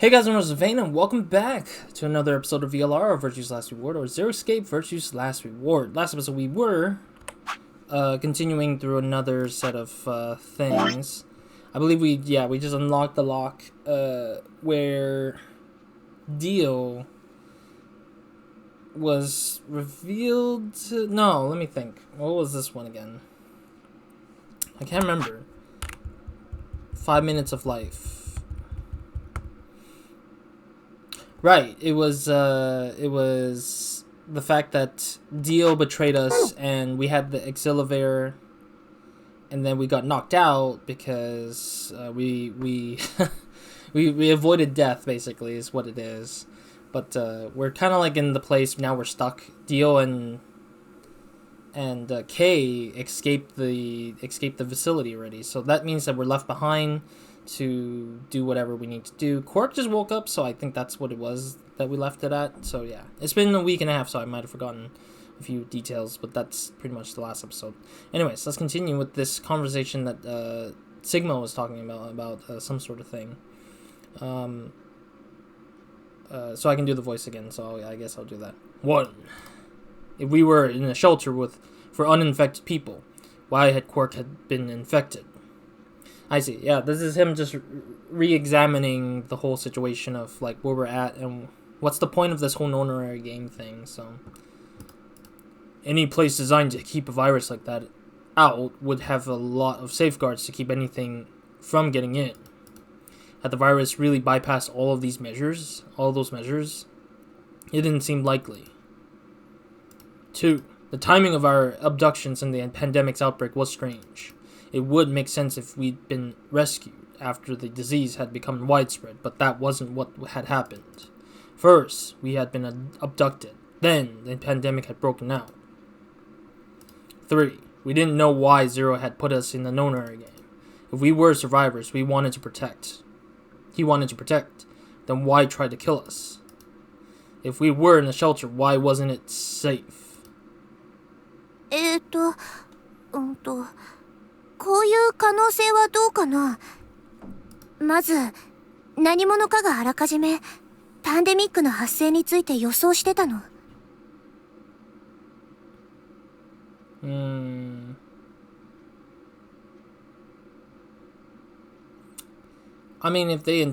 Hey guys, I'm RozaldVaneGAME and welcome back to another episode of VLR, or Virtue's Last Reward, or Zero Escape, Virtue's Last Reward. Last episode we were continuing through another set of things. I believe we just unlocked the lock where Dio was revealed to... No, let me think. What was this one again? I can't remember. 5 minutes of life. Right, it was the fact that Dio betrayed us and we had the Auxiliary, and then we got knocked out because we we avoided death, basically, is what it is. But we're kind of like in the place now we're stuck. Dio and Kay escaped the facility already, so that means that we're left behind to do whatever we need to do. Quark just woke up, so I think that's what it was that we left it at. So yeah, it's been a week and a half, so I might have forgotten a few details, but that's pretty much the last episode. Anyways, let's continue with this conversation that Sigma was talking about some sort of thing. So I can do the voice again, so I guess I'll do that. 1. If we were in a shelter for uninfected people, why had Quark been infected? I see. Yeah, this is him just re-examining the whole situation of like where we're at and what's the point of this whole honorary game thing. So, any place designed to keep a virus like that out would have a lot of safeguards to keep anything from getting in. Had the virus really bypassed all those measures, it didn't seem likely. 2. The timing of our abductions and the pandemic's outbreak was strange. It would make sense if we'd been rescued after the disease had become widespread, but that wasn't what had happened. First, we had been abducted. Then, the pandemic had broken out. 3. We didn't know why Zero had put us in the honorary game. If we were survivors he wanted to protect, then why try to kill us? If we were in a shelter, why wasn't it safe? こういう可能性はどうかな。まず、何者かがあらかじめパンデミックの発生について予想してたの。I mean, if they I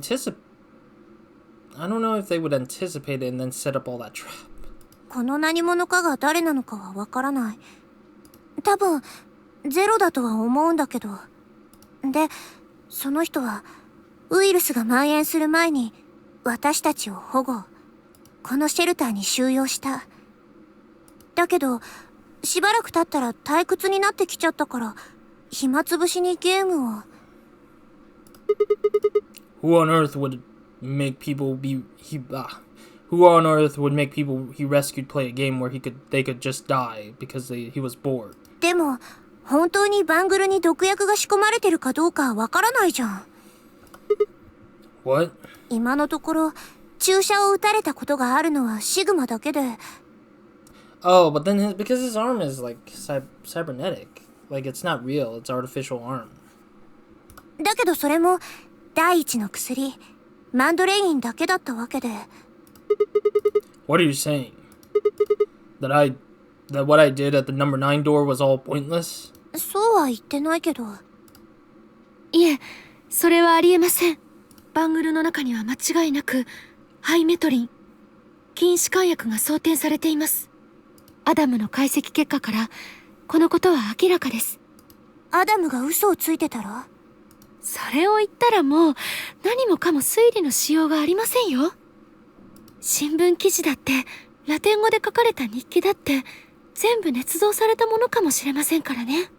don't know if they would anticipate it and then set up all that trap. この何者かが誰なのかはわからない。多分、ゼロだとは思うんだけど。で、その人はウイルスが蔓延する前に私たちを保護、このシェルターに収容した。だけどしばらく経ったら退屈になってきちゃったから暇つぶしにゲームを。 Who on earth would make people Who on earth would make people he rescued play a game where they could just die because he was bored? でも本当にバングルに毒薬が仕込まれてるかどうかわからないじゃん。What? 今のところ注射を打たれたことがあるのはシグマだけで。Oh, but then because his arm is like cybernetic, like it's not real, it's artificial arm. だけどそれも第一の薬、マンドレインだけだったわけで。What are you saying? That what I did at the number 9 door was all pointless? そうは言ってないけど。いえ、それはありえません。バングルの中には間違いなくハイメトリン、禁止換薬が装填されています。アダムの解析結果からこのことは明らかです。アダムが嘘をついてたら？それを言ったらもう何もかも推理のしようがありませんよ。新聞記事だってラテン語で書かれた日記だって全部捏造されたものかもしれませんからね。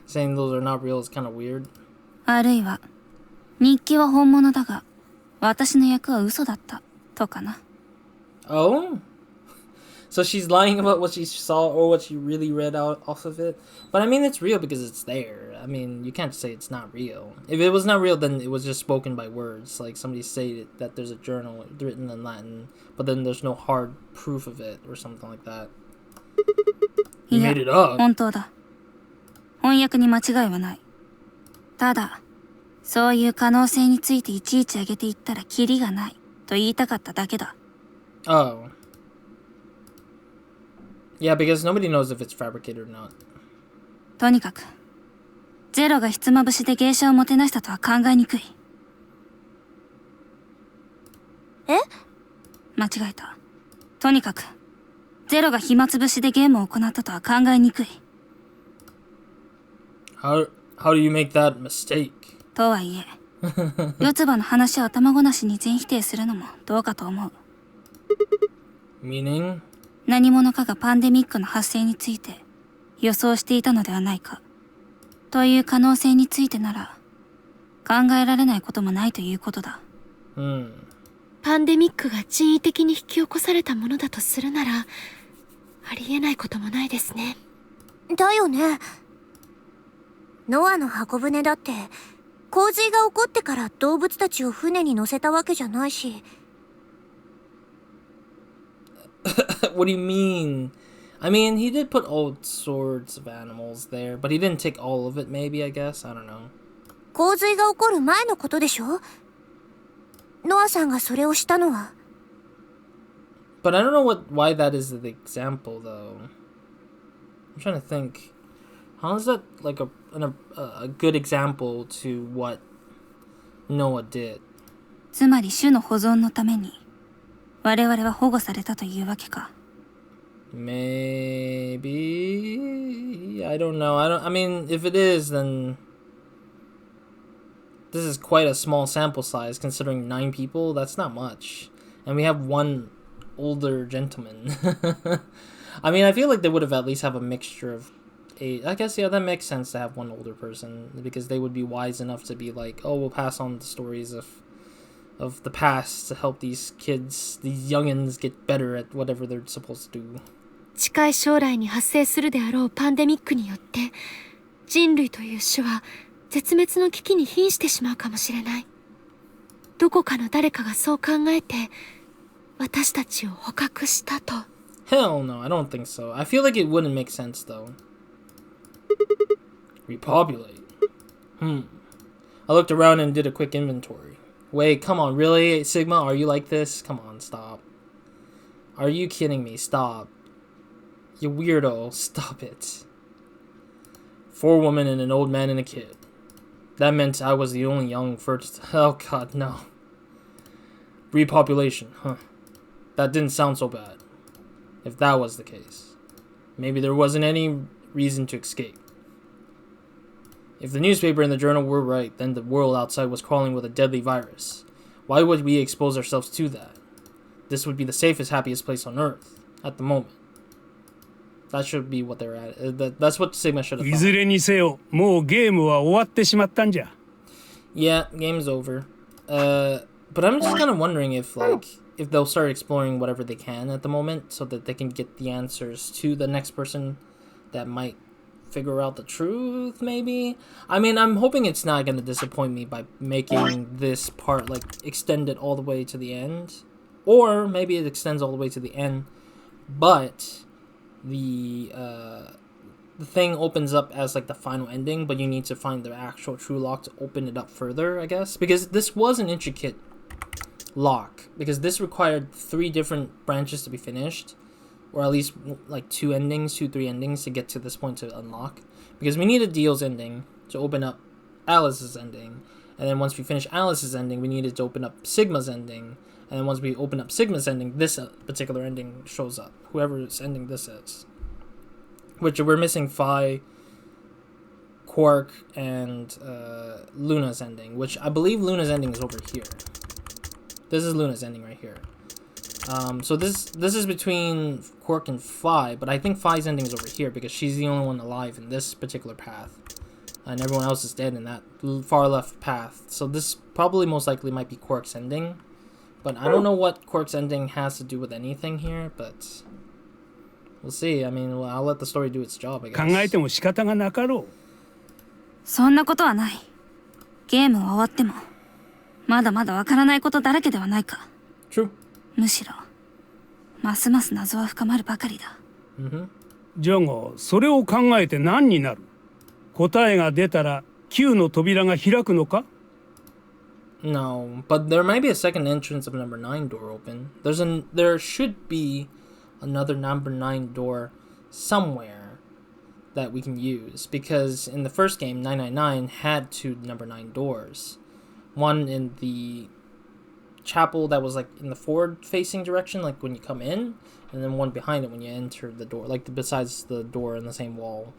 Saying those are not real is kind of weird. あるいは日記は本物だが私の役は嘘だったとかな。 Oh? So she's lying about what she saw or what she really read out off of it? But I mean, it's real because it's there. I mean, you can't say it's not real. If it was not real, then it was just spoken by words. Like somebody stated that there's a journal written in Latin, but then there's no hard proof of it or something like that. You made it up. 本当だ。翻訳に間違いはない。ただそういう可能性についていちいち挙げていったらキリがないと言いたかっただけだ。Oh. Yeah, because nobody knows if it's fabricated or not. とにかく、ゼロがひつまぶしで芸者をもてなしたとは考えにくい。え？間違えた。とにかく、ゼロが暇つぶしでゲームを行ったとは考えにくい。How do you make that mistake? とはいえ、四つ葉の話を頭ごなしに全否定するのもどうかと思う。Meaning? 何者かがパンデミックの発生について予想していたのではないか。という可能性についてなら、考えられないこともないということだ。パンデミックが人為的に引き起こされたものだとするなら、ありえないこともないですね。だよね。ノアの箱舟だって洪水が起こってから動物たちを船に乗せたわけじゃないし。What do you mean? I mean, he did put all sorts of animals there, but he didn't take all of it, maybe, I guess. I don't know. 洪水が起こる前のことでしょ？ノアさんがそれをしたのは。But I don't know why that is the example, though. I'm trying to think. How is that like a good example to what Noah did? つまり種の保存のために我々は保護されたというわけか。Maybe. I don't know. I mean, if it is, then this is quite a small sample size considering 9 people. That's not much. And we have one older gentleman. I mean, I feel like they would have at least have a mixture of age. I guess, yeah, that makes sense to have one older person because they would be wise enough to be like, oh, we'll pass on the stories of the past to help these kids, these youngins get better at whatever they're supposed to do. 近い将来に発生するであろうパンデミックによって人類という種は絶滅の危機に瀕してしまうかもしれない。どこかの誰かがそう考えて私たちを捕獲したと。 Hell no, I don't think so. I feel like it wouldn't make sense though. Repopulate. I looked around and did a quick inventory. Wait, come on, really? Sigma, are you like this? Come on, stop. Are you kidding me? Stop. You weirdo, stop it. 4 women and an old man and a kid. That meant I was the only young first. Oh god, no. Repopulation, huh. That didn't sound so bad. If that was the case. Maybe there wasn't any reason to escape. If the newspaper and the journal were right, then the world outside was crawling with a deadly virus. Why would we expose ourselves to that? This would be the safest, happiest place on Earth at the moment. That should be what they're at. That's what Sigma should have thought. いずれにせよ、もうゲームは終わってしまったんじゃ。Yeah, game's over. But I'm just kind of wondering if they'll start exploring whatever they can at the moment so that they can get the answers to the next person that might figure out the truth, maybe? I mean, I'm hoping it's not going to disappoint me by making this part, like, extended all the way to the end. Or maybe it extends all the way to the end, but the thing opens up as, like, the final ending, but you need to find the actual true lock to open it up further, I guess. Because this was an intricate lock, because this required 3 different branches to be finished. Or at least like 3 endings to get to this point to unlock. Because we needed Dio's ending to open up Alice's ending. And then once we finish Alice's ending, we needed to open up Sigma's ending. And then once we open up Sigma's ending, this particular ending shows up. Whoever's ending this is. Which we're missing Phi, Quark, and Luna's ending. Which I believe Luna's ending is over here. This is Luna's ending right here. So this is between Quark and Phi, but I think Phi's ending is over here because she's the only one alive in this particular path. And everyone else is dead in that far left path. So this probably most likely might be Quark's ending. But I don't know what Quark's ending has to do with anything here, but we'll see. I mean, I'll let the story do its job, I guess. 考えても仕方がなかろう。そんなことはない。ゲームは終わってもまだまだわからないことだらけではないか。True. むしろますます謎は深まるばかりだ。じゃがそれを考えて何になる？答えが出たら9の扉が開くのか？ No, but there might be a second entrance of number 9 door open. There should be another number 9 door somewhere that we can use, because in the first game 999 had 2 number 9 doors. One in the chapel that was like in the forward facing direction, like when you come in, and then one behind it when you enter the door, like besides the door in the same wall,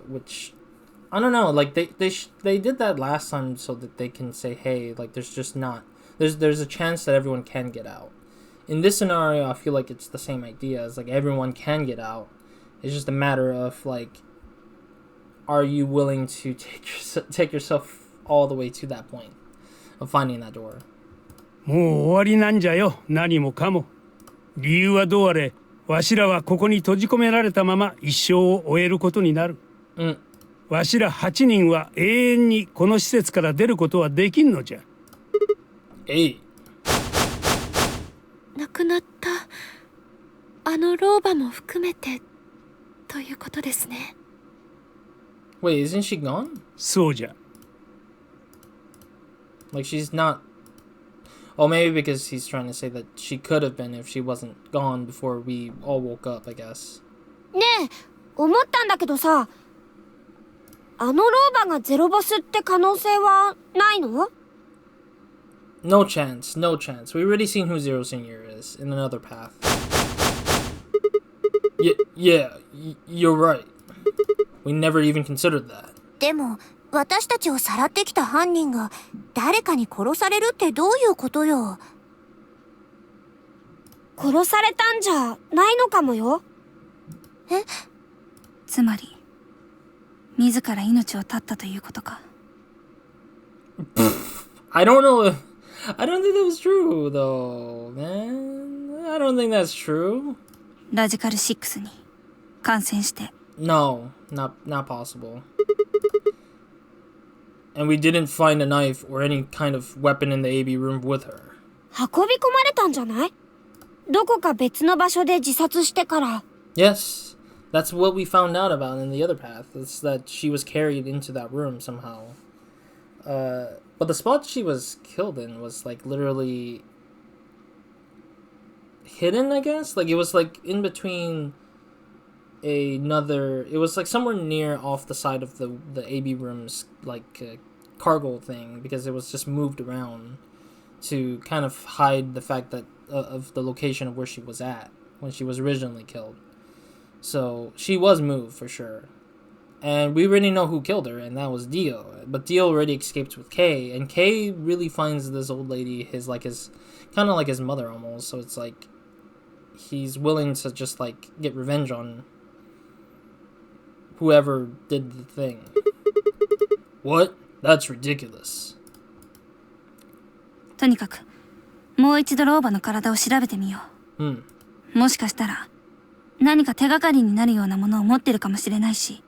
which I don't know, like they did that last time so that they can say, hey, like there's a chance that everyone can get out. In this scenario, I feel like it's the same idea. It's like everyone can get out. It's just a matter of like, are you willing to take yourself all the way to that point of finding that door? もう終わりなんじゃよ、何もかも。理由はどうあれ、わしらはここに閉じ込められたまま一生を終えることになる。わしら8人は永遠にこの施設から出ることはできんのじゃ。亡くなったあの老婆も含めてということですね。Wait, isn't she gone? そうじゃ。Like she's not. Oh, maybe because he's trying to say that she could have been if she wasn't gone before we all woke up, I guess. ねえ、思ったんだけどさ、あの老婆がゼロボスって可能性はないの？ No chance, no chance. We've already seen who Zero Senior is in another path. You're right. We never even considered that. でも、私たちをさらってきた犯人が誰かに殺されるってどういうことよ？殺されたんじゃないのかもよ。え？つまり自ら命を絶ったということか。I don't know. I don't think that was true, though, man. I don't think that's true. ラジカル6に感染して。No, not possible. And we didn't find a knife or any kind of weapon in the AB room with her. 運び込まれたんじゃない？どこか別の場所で自殺してから。Yes, that's what we found out about in the other path. It's that she was carried into that room somehow. But the spot she was killed in was like literally hidden, I guess. Like it was like in between it was like somewhere near off the side of the AB room's like cargo thing, because it was just moved around to kind of hide the fact that of the location of where she was at when she was originally killed. So she was moved for sure. And we already know who killed her, and that was Dio. But Dio already escaped with Kay, and Kay really finds this old lady his kind of like his mother almost. So it's like he's willing to just like get revenge on whoever did the thing. What? That's ridiculous. とにかくもう一度老婆の体を調べてみよう。もしかしたら何か手がかりになるようなものを持ってるかもしれないし。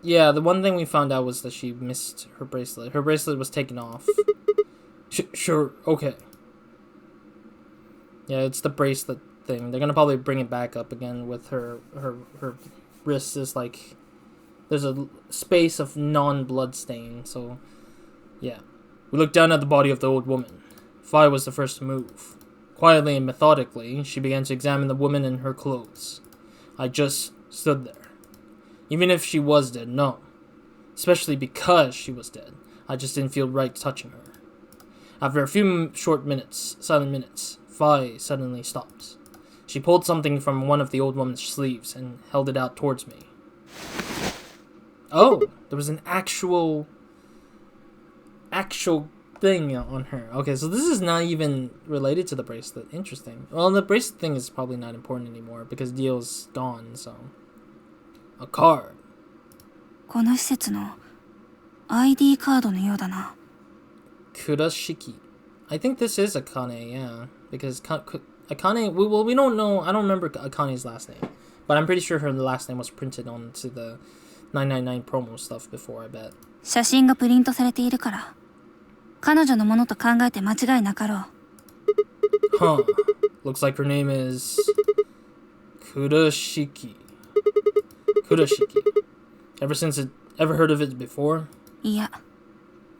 Yeah, the one thing we found out was that she missed her bracelet. Her bracelet was taken off. Sure, okay. Yeah, it's the bracelet thing. They're gonna probably bring it back up again with her wrist is like, there's a space of non-blood stain, so yeah. We looked down at the body of the old woman. Fi was the first to move. Quietly and methodically, she began to examine the woman and her clothes. I just stood there. Even if she was dead, no. Especially because she was dead. I just didn't feel right touching her. After a few short minutes, 7 minutes, Fi suddenly stopped. She pulled something from one of the old woman's sleeves and held it out towards me. Oh, there was an actual thing on her. Okay, so this is not even related to the bracelet. Interesting. Well, the bracelet thing is probably not important anymore because Dio's gone, so... A card. この施設の ID カードのようだな。Kurashiki. I think this is Akane, yeah. Because Akane, we don't know, I don't remember Akane's last name. But I'm pretty sure her last name was printed onto the 999 promo stuff before, I bet. 写真がプリントされているから、彼女のものと考えて間違いなかろう。Huh. Looks like her name is Kurashiki. Kurashiki. Ever heard of it before? いや、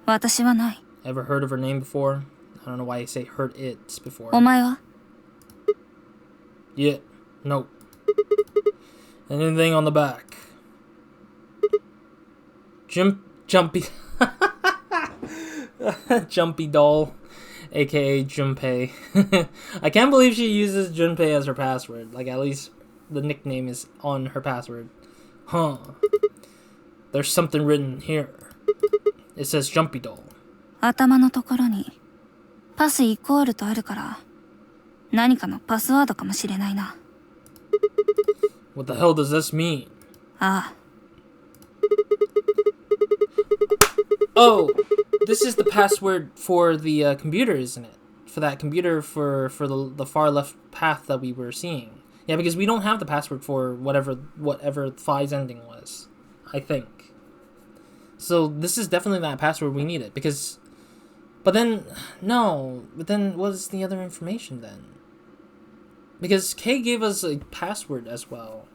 私はない。Ever heard of her name before? I don't know why I say heard it before. お前は Yeah. Nope. Anything on the back? Jumpy. Jumpy doll. AKA Junpei. I can't believe she uses Junpei as her password. Like, at least the nickname is on her password. Huh. There's something written here. It says Jumpy doll. 頭のところにパスイコールとあるから何かのパスワードかもしれないな。 What the hell does this mean? ああ Oh, this is the password for the computer, isn't it? For that computer for the far left path that we were seeing. Yeah, because we don't have the password for whatever Phi's ending was, I think. So this is definitely that password we needed, because... But then what's the other information then? Because Kay gave us a password as well.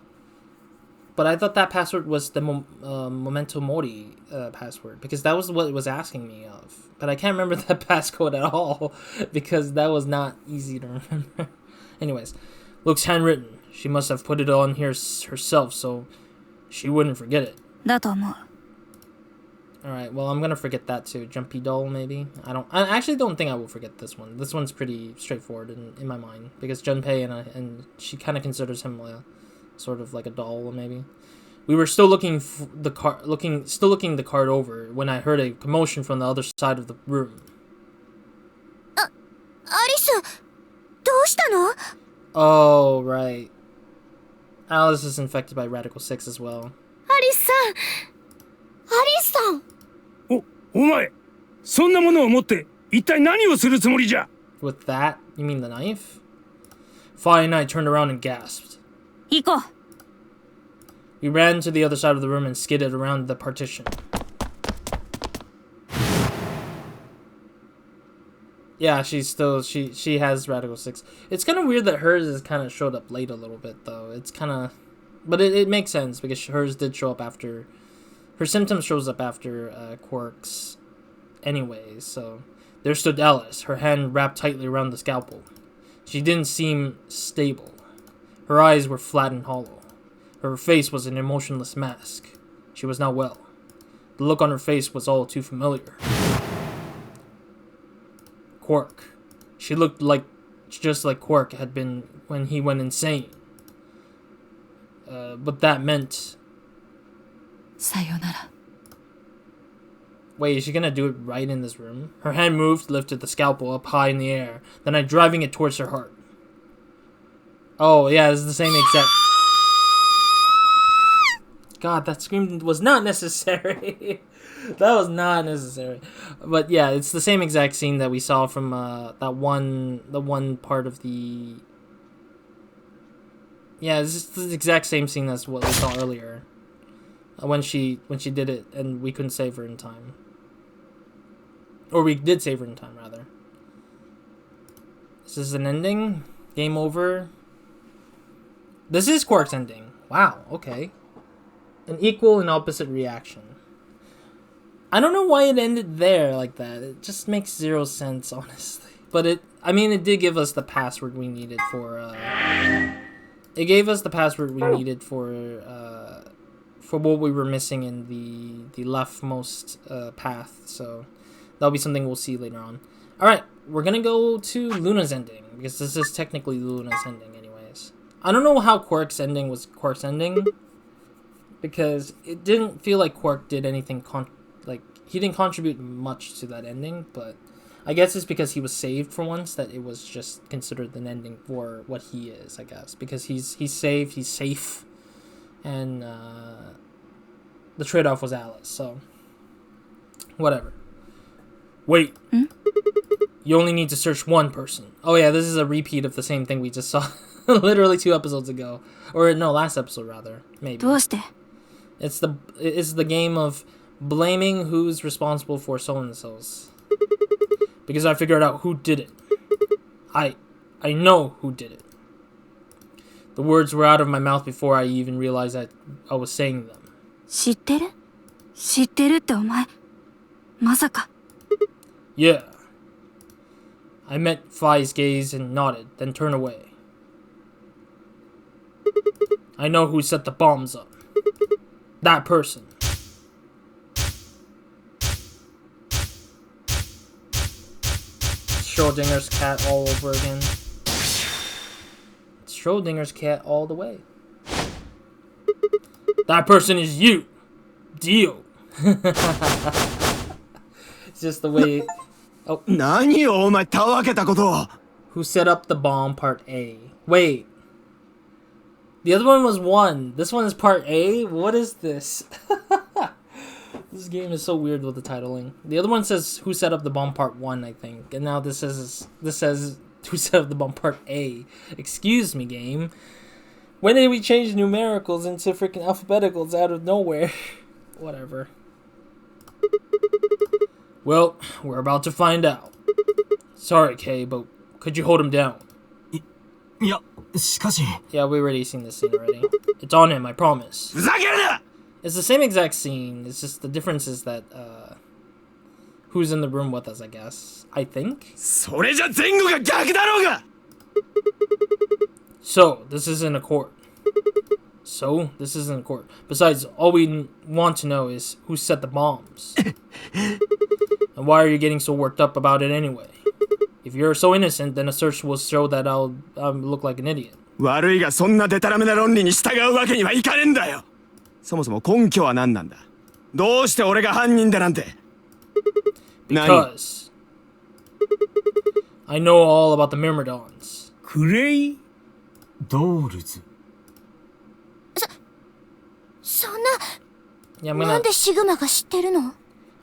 But I thought that password was the Memento Mori password, because that was what it was asking me of. But I can't remember that passcode at all, because that was not easy to remember. Anyways, looks handwritten. She must have put it on here herself, so she wouldn't forget it. だと思う。 Alright, well, I'm gonna forget that too. Jumpy doll, maybe? I actually don't think I will forget this one. This one's pretty straightforward in my mind, because Junpei and she kind of considers him sort of like a doll, maybe. We were still looking the card over when I heard a commotion from the other side of the room. アリス、どうしたの? Oh, right. Alice is infected by Radical 6 as well. アリスさん。アリスさん。お前、そんなものを持って一体何をするつもりじゃ? With that, you mean the knife? Phi and I turned around and gasped. 行こう。 We ran to the other side of the room and skidded around the partition. Yeah, she has Radical 6. It's kind of weird that hers is kind of showed up late a little bit, though. It's kind of... But it makes sense, because hers did show up after... Her symptoms shows up after Quark's anyways, so... There stood Alice, her hand wrapped tightly around the scalpel. She didn't seem stable. Her eyes were flat and hollow. Her face was an emotionless mask. She was not well. The look on her face was all too familiar. Quark. She looked just like Quark had been when he went insane. But that meant... さよなら。 Wait, is she gonna do it right in this room? Her hand moved, lifted the scalpel up high in the air, then I driving it towards her heart. Oh, yeah, this is the same exact... God, that scream was not necessary. That was not necessary. But yeah, it's the same exact scene that we saw from the one part of the... Yeah, this is the exact same scene as what we saw earlier. When she did it and we couldn't save her in time. Or we did save her in time, rather. This is an ending? Game over? This is Quark's ending. Wow, okay. An equal and opposite reaction. I don't know why it ended there like that. It just makes zero sense, honestly. But it did give us the password we needed for, It gave us the password we needed for what we were missing in the leftmost path, so that'll be something we'll see later on. Alright, we're gonna go to Luna's ending, because this is technically Luna's ending anyways. I don't know how Quark's ending was Quark's ending, because it didn't feel like Quark did anything, he didn't contribute much to that ending, but I guess it's because he was saved for once that it was just considered an ending for what he is, I guess, because he's saved, he's safe, and the trade-off was Alice, so whatever. Wait. You only need to search one person. Oh yeah, this is a repeat of the same thing we just saw literally 2 episodes ago. Or no, last episode rather, maybe. どうして? It's the game of blaming who's responsible for so-and-sos. Because I figured out who did it. I know who did it. The words were out of my mouth before I even realized that I was saying them. 知ってるってお前まさか Yeah. I met Phi's gaze and nodded, then turned away. I know who set the bombs up. That person. Schrodinger's cat all over again. It's Schrodinger's cat all the way. That person is you, Dio. It's just the way. Oh. Who set up the bomb? Part A. Wait. The other one was 1. This one is Part A. What is this? This game is so weird with the titling. The other one says who set up the bomb Part 1, I think, and now this says who set up the bomb Part A. Excuse me, game. When did we change numericals into freaking alphabeticals out of nowhere? Whatever. Well, we're about to find out. Sorry, Kay, but could you hold him down? Yeah, we already seen this scene already. It's on him, I promise. It's the same exact scene. It's just the difference is that who's in the room with us, I guess. I think. So, this isn't a court. Besides, all we want to know is who set the bombs. And why are you getting so worked up about it anyway? If you're so innocent, then a search will show that I'll look like an idiot. Because I know all about the Myrmidons. Yeah,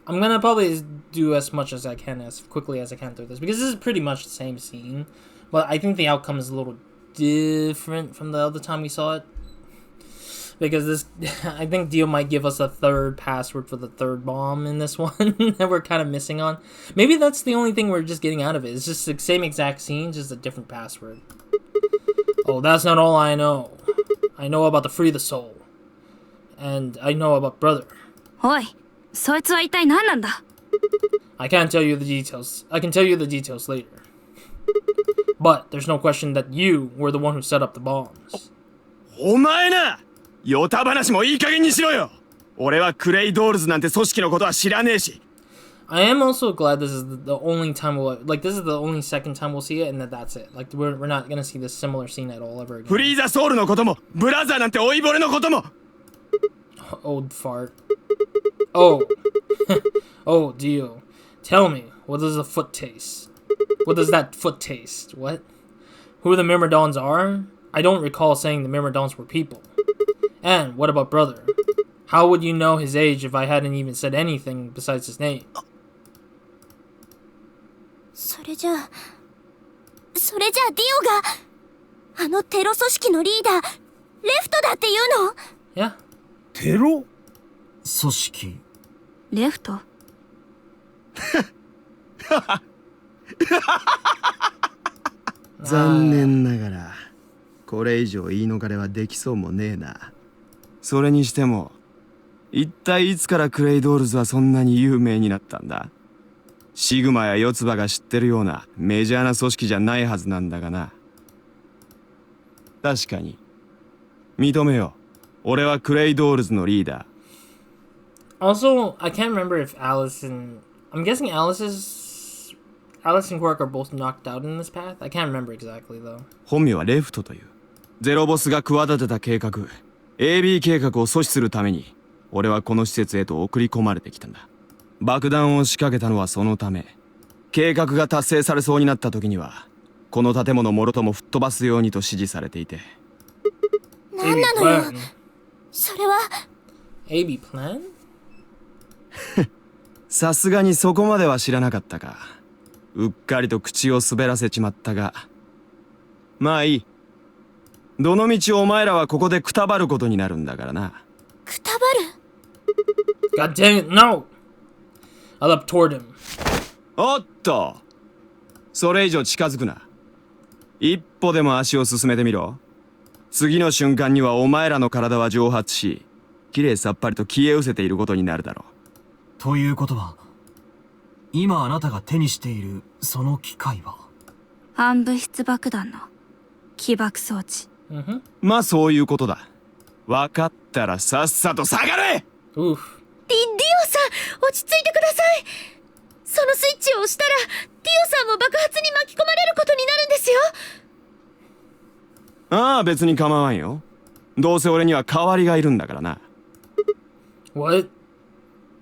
I'm gonna probably do as much as I can, as quickly as I can through this, because this is pretty much the same scene, but I think the outcome is a little different from the other time we saw it. Because this, I think Dio might give us a third password for the third bomb in this one that we're kind of missing on. Maybe that's the only thing we're just getting out of it. It's just the same exact scene, just a different password. Oh, that's not all I know. I know about the Free the Soul. And I know about Brother. I can't tell you the details. I can tell you the details later. But there's no question that you were the one who set up the bombs. I am also glad this is the only time this is the only second time we'll see it, and that's it. Like, we're not gonna see this similar scene at all ever again. Old fart. Oh. Oh, Dio. Tell me, what does the foot taste? What does that foot taste? What? Who the Myrmidons are? I don't recall saying the Myrmidons were people. And what about Brother? How would you know his age if I hadn't even said anything besides his name? Yeah. テロ組織レフト残念ながらこれ以上言い逃れはできそうもねえな。それにしても一体いつからクレイドールズはそんなに有名になったんだ。シグマや四つ葉が知ってるようなメジャーな組織じゃないはずなんだがな。確かに認めよう。俺はクレイドールズのリーダー。Also, I can't remember if I'm guessing Alice and Quark are both knocked out in this path. I can't remember exactly though. 本名はレフトという。ゼロボスが企てた計画、AB 計画を阻止するために、俺はこの施設へと送り込まれてきたんだ。爆弾を仕掛けたのはそのため。計画が達成されそうになった時には、この建物もろとも吹っ飛ばすようにと指示されていて。何なのよ。それは AB plan? さすがにそこまでは知らなかったか。うっかりと口を滑らせちまったが。まあいい。どのみちお前らはここでくたばることになるんだからな。くたばる God dang it, no! I leapt toward him. おっと。それ以上近づくな。一歩でも足を進めてみろ。次の瞬間にはお前らの体は蒸発し、きれいさっぱりと消え失せていることになるだろう。ということは今あなたが手にしているその機械は反物質爆弾の起爆装置。まあそういうことだ。分かったらさっさと下がれ。ディオさん、落ち着いてください。そのスイッチを押したらディオさんも爆発に巻き込まれることになるんですよ。ああ、別に構わんよ。どうせ俺には代わりがいるんだからな。What?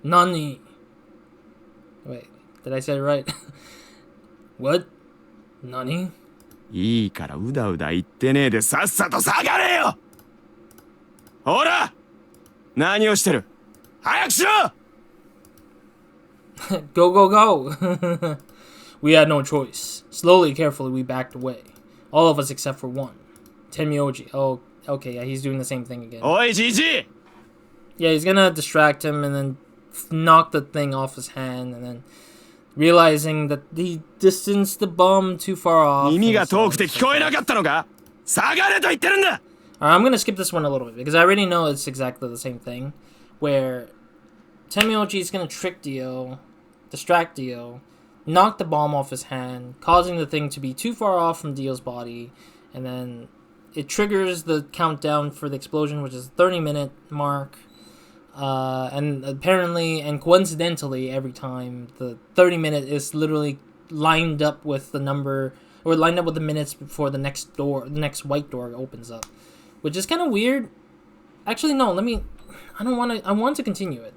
Nani? Wait, did I say it right? What? Nani? いいからうだうだ言ってねえでさっさと下がれよ。ほら、何をしてる。早くしろ。Go, go, go! We had no choice. Slowly, carefully, we backed away. All of us except for one. Tenmyoji. Oh, okay, yeah, he's doing the same thing again. おい、じじい。 Yeah, he's gonna distract him and then knock the thing off his hand, and then realizing that he distanced the bomb too far off. 耳が遠くて聞こえなかったのか。下がれと言ってるんだ。Alright, I'm gonna skip this one a little bit because I already know it's exactly the same thing, where Tenmyoji is gonna trick Dio, distract Dio, knock the bomb off his hand, causing the thing to be too far off from Dio's body, and then it triggers the countdown for the explosion, which is 30-minute mark. And apparently and coincidentally, every time the 30-minute is literally lined up with the number, or lined up with the minutes before the next white door opens up, which is kind of weird. Actually, no. I want to continue it.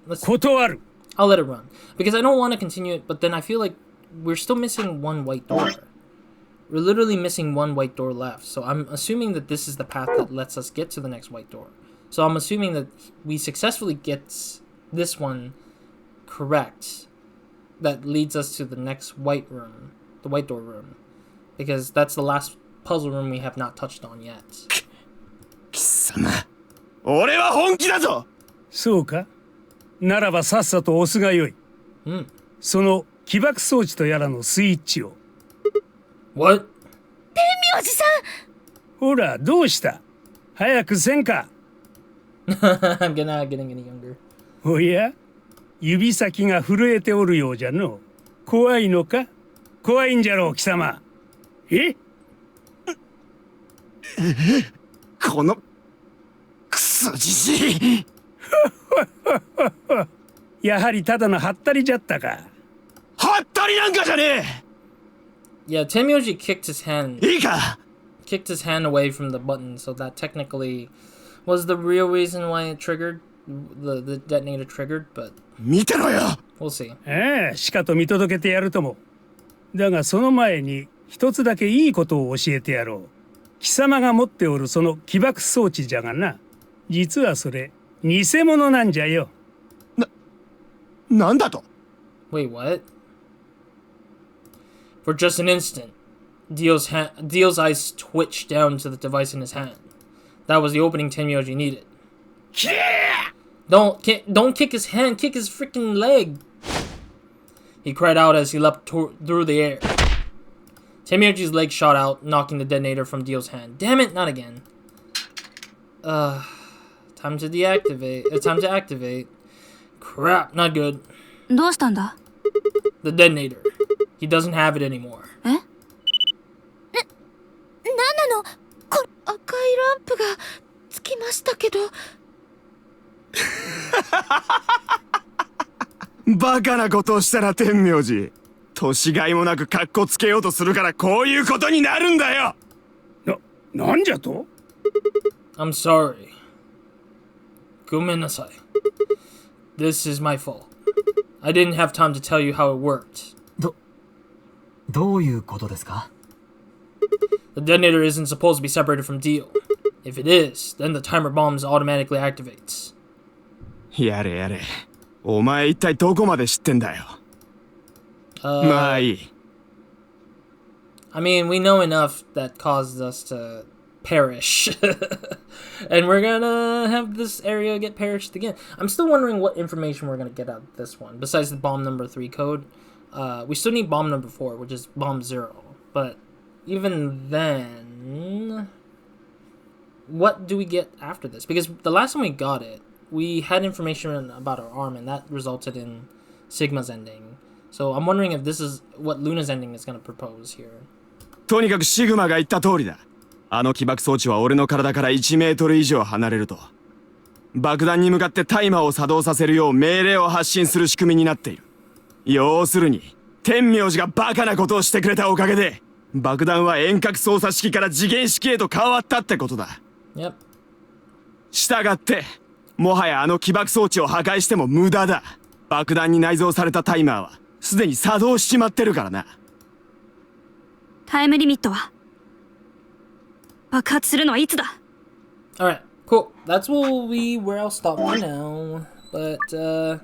I'll let it run because I don't want to continue it. But then I feel like we're still missing one white door. We're literally missing one white door left. So I'm assuming that this is the path that lets us get to the next white door. So I'm assuming that we successfully get this one correct. That leads us to the next white room. The white door room. Because that's the last puzzle room we have not touched on yet. 貴様、俺は本気だぞ。そうか。ならばさっさと押すがよい。その起爆装置とやらのスイッチを。What? 天明寺さん。ほら、どうした。早くせんか。I'm getting any younger. おや、指先が震えておるようじゃの。怖いのか。怖いんじゃろう、貴様。え？このクソじじい。やはりただのハッタリじゃったか。ハッタリなんかじゃねえ。Yeah, Tenmyoji kicked his hand. いいか。Kicked his hand away from the button, so that technically was the real reason why it triggered, the detonator triggered, but 見てろよ。we'll see. ああ、しかと見届けてやるとも。だがその前に一つだけいいことを教えてやろう。貴様が持っておるその起爆装置じゃがな、実はそれ偽物なんじゃよ。なんだと？ Wait, what? For just an instant, Dio's eyes twitched down to the device in his hand. That was the opening Tenmyoji needed. Don't kick his hand, kick his freaking leg! He cried out as he leapt through the air. Tenmyoji's leg shot out, knocking the detonator from Dio's hand. Damn it, not again. Time to deactivate. Time to activate. Crap, not good. どうしたんだ？ The detonator. He doesn't have it anymore. なんなの？赤いランプがつきましたけど。バカなことをしたら天明寺。年がいもなくカッコつけようとするからこういうことになるんだよ。なんじゃと？ I'm sorry. ごめんなさい. This is my fault. I didn't have time to tell you how it worked. どういうことですか？ The detonator isn't supposed to be separated from Dio. If it is, then the timer bomb automatically activates. やれやれ。お前一体どこまで知ってんだよ。まあいい。I mean, we know enough that caused us to perish. And we're gonna have this area get perished again. I'm still wondering what information we're gonna get out of this one, besides the bomb number 3 code. We still need bomb number 4, which is bomb 0. But even then, what do we get after this? Because the last time we got it, we had information about our arm, and that resulted in Sigma's ending. So I'm wondering if this is what Luna's ending is going to propose here. とにかくシグマが言った通りだ。あの起爆装置は俺の体から1メートル以上離れると、爆弾に向かってタイマーを作動させるよう命令を発信する仕組みになっている。要するに、天明寺がバカなことをしてくれたおかげで、爆弾は遠隔操作式から次元式へと変わったってことだ。Yep. 従って、もはやあの起爆装置を破壊しても無駄だ。爆弾に内蔵されたタイマーは、すでに作動しちまってるからな。タイムリミットは爆発するのはいつだ？ Alright, cool. That's where I'll stop for now. But,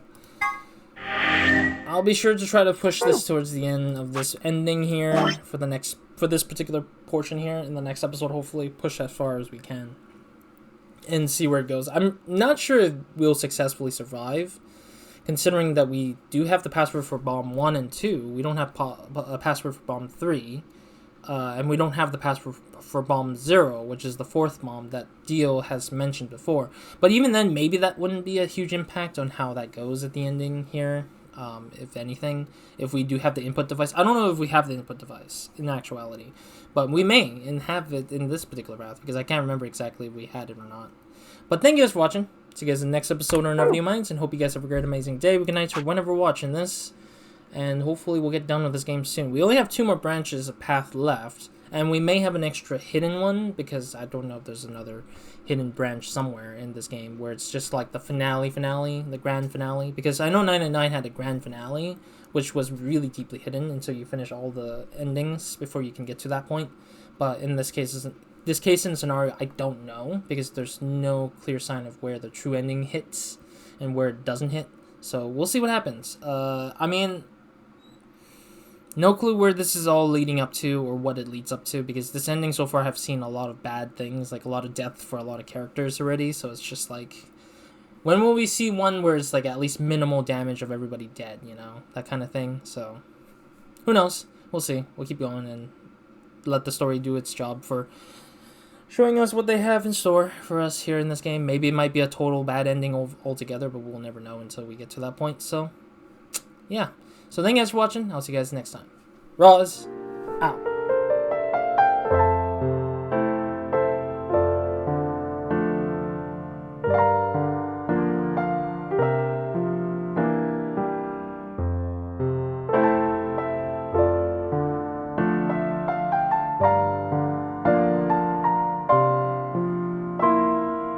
I'll be sure to try to push this towards the end of this ending here for this particular portion here in the next episode. Hopefully push as far as we can and see where it goes. I'm not sure if we'll successfully survive, considering that we do have the password for bomb 1 and 2. We don't have a password for bomb 3, and we don't have the password for bomb 0, which is the 4th bomb that Dio has mentioned before. But even then, maybe that wouldn't be a huge impact on how that goes at the ending here. If anything, if we do have the input device. I don't know if we have the input device in actuality, but we may and have it in this particular path, because I can't remember exactly if we had it or not. But thank you guys for watching. See you guys in the next episode of Video Minds, and hope you guys have a great, amazing day, week, and night, or whenever watching this. And hopefully we'll get done with this game soon. We only have 2 more branches of path left, and we may have an extra hidden one, because I don't know if there's another hidden branch somewhere in this game where it's just like the finale, the grand finale. Because I know 999 had a grand finale, which was really deeply hidden until you finish all the endings before you can get to that point. But in this case and scenario, I don't know, because there's no clear sign of where the true ending hits and where it doesn't hit. So we'll see what happens. I mean, no clue where this is all leading up to or what it leads up to, because this ending so far I've seen a lot of bad things, like a lot of death for a lot of characters already. So it's just like, when will we see one where it's like at least minimal damage of everybody dead, you know, that kind of thing. So who knows? We'll see. We'll keep going and let the story do its job for showing us what they have in store for us here in this game. Maybe it might be a total bad ending altogether, but we'll never know until we get to that point. So yeah. So thank you guys for watching. I'll see you guys next time. Roz, out.